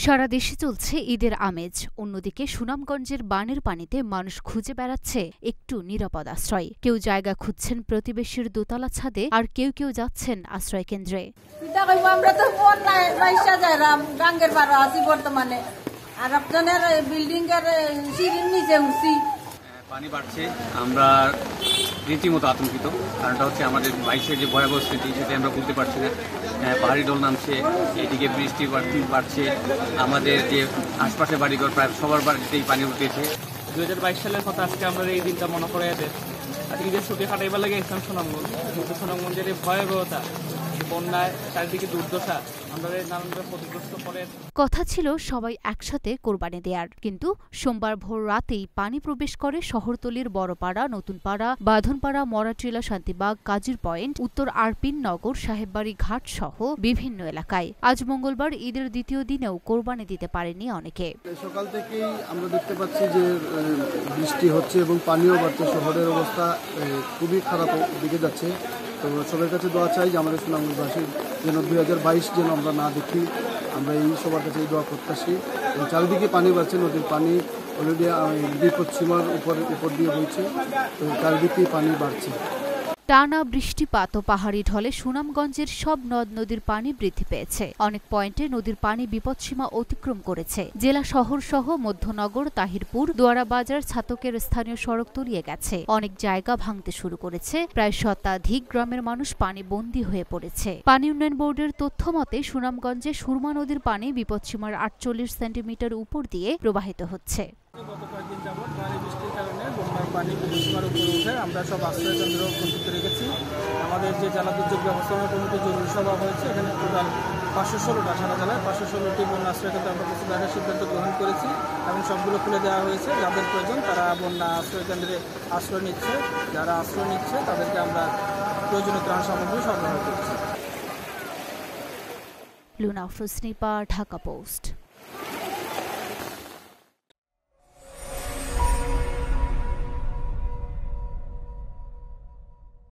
সারা দেশে চলছে ঈদের আমেজ। অন্যদিকে সুনামগঞ্জের বানের পানিতে মানুষ খুঁজে বেড়াচ্ছে একটু নিরাপদ আশ্রয়। কেউ জায়গা খুঁজছেন প্রতিবেশীর দোতলা ছাদে, আর কেউ কেউ যাচ্ছেন আশ্রয় কেন্দ্রে। আমরা তো বর্তমানে আর আপনাদের বিল্ডিং এর সিঁড়ির নিচে উঠছি। পানি বাড়ছে, আমরা রীতিমতো আতঙ্কিত। কারণটা হচ্ছে আমাদের 22-এর যে ভয়াবহ স্মৃতি, সেটা আমরা ভুলতে পারছি না। পাহাড়ি ঢল নামছে, এদিকে বৃষ্টি বাড়ছে, আমাদের যে আশপাশে বাড়িঘর প্রায় সবার বাড়িতেই পানি উঠেছে। 2022 সালের কথা আজকে আমরা এই দিনটা মনে করে দেয়। আজকে ঈদের ছুটি কাটাইবার লাগে ইসলাম সুনামগঞ্জ, কিন্তু সুনামগঞ্জের এই ভয়াবহতা, বন্যায় চারিদিকে দুর্দশা আমাদের নানানভাবে ক্ষতিগ্রস্ত করে। কথা ছিল সবাই একসাথে কোরবানি দেয়ার, কিন্তু সোমবার ভোর রাতেই পানি প্রবেশ করে শহরতলির বড়পাড়া, নতুনপাড়া, বাঁধনপাড়া, মরাটিলা, শান্তিবাগ, কাজীর পয়েন্ট, উত্তর আরপিন নগর, সাহেববাড়ি ঘাট সহ বিভিন্ন এলাকায়। আজ মঙ্গলবার ঈদের দ্বিতীয় দিনেও কোরবানি দিতে পারেনি অনেকে। সকাল থেকেই আমরা দেখতে পাচ্ছি যে বৃষ্টি হচ্ছে এবং পানিও বাড়ছে। শহরের অবস্থা খুবই খারাপ দিকে যাচ্ছে। তো সবার কাছে দোয়া চাই যে আমাদের সুনামগঞ্জবাসী যেন 2022 যেন আমরা না দেখি। আমরা এই সবার কাছে দোয়া করতেছি। চারিদিকে পানি বাড়ছে, নদীর পানি অলরেডি বিপদ সীমার উপর দিয়ে বইছে। তো চারিদিকেই পানি বাড়ছে। টানা বৃষ্টিপাত ও পাহাড়ি ঢলে সুনামগঞ্জের সব নদ নদীর পানি বৃদ্ধি পেয়েছে। অনেক পয়েন্টে নদীর পানি বিপদসীমা অতিক্রম করেছে। জেলা শহর সহ মধ্যনগর, তাহিরপুর, দোয়ারা বাজার, ছাতকের স্থানীয় সড়ক তলিয়ে গেছে। অনেক জায়গা ভাঙতে শুরু করেছে। প্রায় শতাধিক গ্রামের মানুষ পানি বন্দী হয়ে পড়েছে। পানি উন্নয়ন বোর্ডের তথ্য মতে সুনামগঞ্জে সুরমা নদীর পানি বিপদসীমার 48 সেন্টিমিটার উপর দিয়ে প্রবাহিত হচ্ছে। গত কয়েকদিন যাবৎ ভারী বৃষ্টির কারণে বন্যার পানি বিপদসীমার উপরে উঠে আমরা সব আশ্রয় কেন্দ্র প্রস্তুত রেখেছি। আমাদের যে জেলা দুর্যোগ ব্যবস্থাপনা কমিটির জরুরি সভা হয়েছে, এখানে টোটাল 516টা, সারা জেলায় 516টি বন্যা আশ্রয় কেন্দ্র আমরা প্রস্তুত রাখার সিদ্ধান্ত গ্রহণ করেছি এবং সবগুলো খুলে দেওয়া হয়েছে। যাদের প্রয়োজন তারা বন্যা আশ্রয় কেন্দ্রে আশ্রয় নিচ্ছে। যারা আশ্রয় নিচ্ছে তাদেরকে আমরা প্রয়োজনীয় ত্রাণ সামগ্রী সরবরাহ করছি। Luna Afroz, Dhaka post.